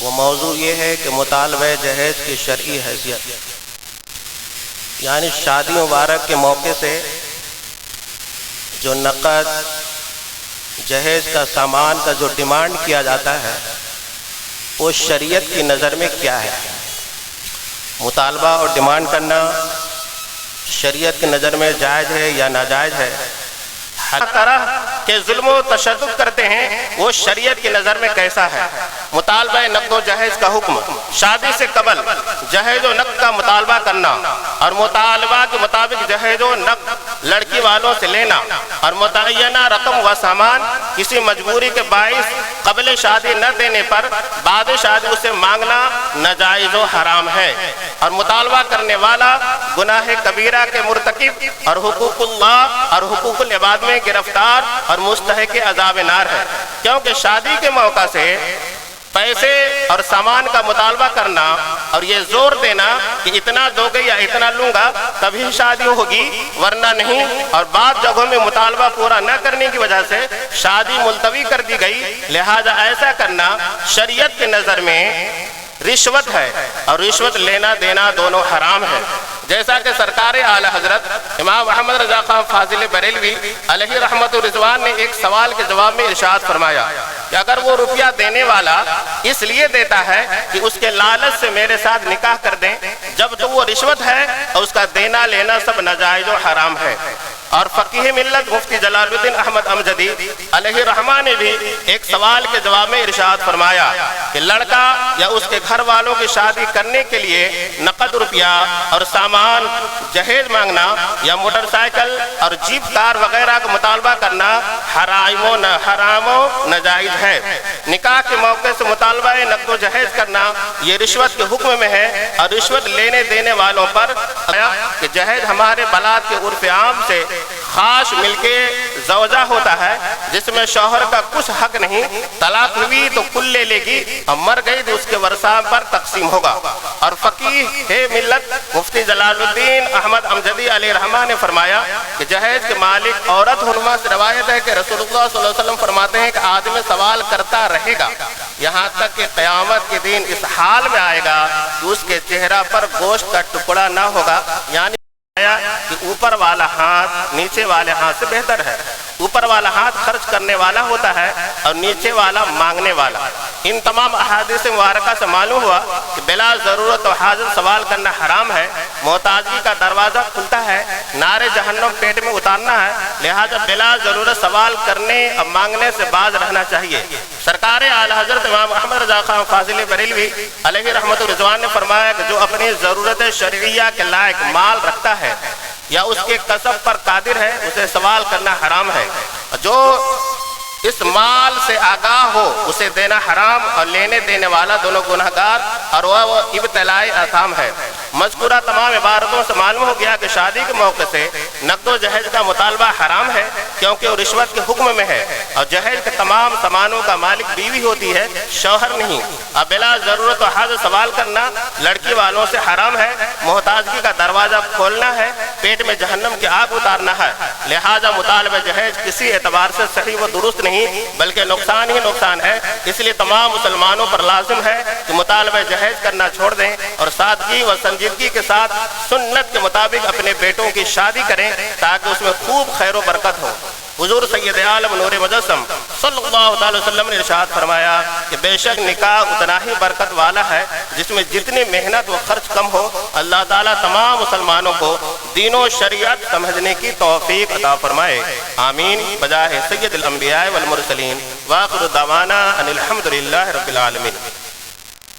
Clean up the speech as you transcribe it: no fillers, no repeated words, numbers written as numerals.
وہ موضوع یہ ہے کہ مطالبہ جہیز کی شرعی حیثیت، یعنی شادی مبارک کے موقع سے جو نقد جہیز کا سامان کا جو ڈیمانڈ کیا جاتا ہے وہ شریعت کی نظر میں کیا ہے؟ مطالبہ اور ڈیمانڈ کرنا شریعت کی نظر میں جائز ہے یا ناجائز ہے؟ ہر طرح کے ظلم و تشدد کرتے ہیں وہ شریعت کی نظر میں کیسا ہے؟ مطالبہ نقد و جہیز کا حکم، شادی سے قبل جہیز و نقد کا مطالبہ کرنا اور مطالبہ کے مطابق جہیز و نقد لڑکی والوں سے لینا اور متعینہ رقم و سامان کسی مجبوری کے باعث قبل شادی نہ دینے پر بعد شادی اسے مانگنا ناجائز و حرام ہے، اور مطالبہ کرنے والا گناہ کبیرہ کے مرتکب اور حقوق اللہ اور حقوق العباد میں گرفتار اور مستحق عذاب نار ہے، کیونکہ شادی کے موقع سے پیسے اور سامان کا مطالبہ کرنا اور یہ زور دینا کہ اتنا دو گے یا اتنا لوں گا تبھی شادی ہوگی ورنہ نہیں، اور بعض جگہوں میں مطالبہ پورا نہ کرنے کی وجہ سے شادی ملتوی کر دی گئی، لہذا ایسا کرنا شریعت کی نظر میں رشوت ہے اور رشوت لینا دینا دونوں حرام ہے، جیسا کہ سرکار اعلی حضرت امام محمد رضا خان فاضل بریلوی علیہ رحمت و رضوان نے ایک سوال کے جواب میں ارشاد فرمایا کہ اگر وہ روپیہ دینے والا اس لیے دیتا ہے کہ اس کے لالچ سے میرے ساتھ نکاح کر دیں، جب تو وہ رشوت ہے اور اس کا دینا لینا سب ناجائز و حرام ہے۔ اور فقیہ ملت مفتی جلال الدین احمد امجدی علیہ رحمہ نے بھی ایک سوال کے جواب میں ارشاد فرمایا کہ لڑکا یا اس کے گھر والوں کی شادی کرنے کے لیے نقد روپیہ اور سامان جہیز مانگنا یا موٹر سائیکل اور جیپ کار وغیرہ کا مطالبہ کرنا حرام و ناجائز ہے۔ نکاح کے موقع سے مطالبہ نقد و جہیز کرنا یہ رشوت کے حکم میں ہے، اور رشوت لینے دینے والوں پر کہ جہیز ہمارے بلاد کے عرف عام سے خاص مل کے زوجہ ہوتا ہے جس میں شوہر کا کچھ حق نہیں، طلاق ہوئی تو کل لے لے گی اور مر گئی تو اس کے ورثاء پر تقسیم ہوگا۔ اور فقیہ ملت مفتی جلال الدین احمد امجدی علیہ رحمہ نے فرمایا کہ جہیز کے مالک عورت ہنما سے روایت ہے کہ رسول اللہ صلی اللہ علیہ وسلم فرماتے ہیں کہ آدمی سوال کرتا رہے گا یہاں تک کہ قیامت کے دن اس حال میں آئے گا کہ اس کے چہرہ پر گوشت کا ٹکڑا نہ ہوگا، یعنی کہ اوپر والا ہاتھ نیچے والے ہاتھ سے بہتر ہے، اوپر والا ہاتھ خرچ کرنے والا ہوتا ہے اور نیچے والا مانگنے والا۔ ان تمام احادیث مبارکہ سے معلوم ہوا کہ بلا ضرورت و حاجت سوال کرنا حرام ہے، محتاجی کا دروازہ کھلتا ہے، نار جہنم پیٹ میں اتارنا ہے، لہذا بلا ضرورت سوال کرنے اور مانگنے سے باز رہنا چاہیے۔ سرکار اعلی حضرت امام محمد رضا خان فاضل بریلوی علیہ رحمت و رضوان نے فرمایا کہ جو اپنی ضرورت شرعیہ کے لائق مال رکھتا ہے یا اس کے کسب پر قادر ہے اسے سوال کرنا حرام ہے، جو اس مال سے آگاہ ہو اسے دینا حرام اور لینے دینے والا دونوں گناہگار اور وہ ابتلائی آثام ہے۔ مذکورہ تمام عبارتوں سے معلوم ہو گیا کہ شادی کے موقع سے نقد و جہیز کا مطالبہ حرام ہے، کیونکہ وہ رشوت کے حکم میں ہے، اور جہیز کے تمام سامانوں کا مالک بیوی ہوتی ہے، شوہر نہیں۔ اب بلا ضرورت و حاجت سوال کرنا لڑکی والوں سے حرام ہے، محتاجگی کا دروازہ کھولنا ہے، پیٹ میں جہنم کی آگ اتارنا ہے، لہذا مطالبہ جہیز کسی اعتبار سے صحیح و درست نہیں بلکہ نقصان ہی نقصان ہے۔ اس لیے تمام مسلمانوں پر لازم ہے کہ مطالبہ جہیز کرنا چھوڑ دیں اور سادگی و سنجیدگی کے ساتھ سنت کے مطابق اپنے بیٹوں کی شادی کریں تاکہ اس میں خوب خیر و برکت ہو۔ حضور سید عالم نور مجسم صلی اللہ علیہ وسلم نے ارشاد فرمایا کہ بے شک نکاح اتنا ہی برکت والا ہے جس میں جتنی محنت و خرچ کم ہو۔ اللہ تعالیٰ تمام مسلمانوں کو دین و شریعت سمجھنے کی توفیق عطا فرمائے، آمین بجاہ سید الانبیاء والمرسلین، وآخر دعوانا ان الحمدللہ رب العالمین۔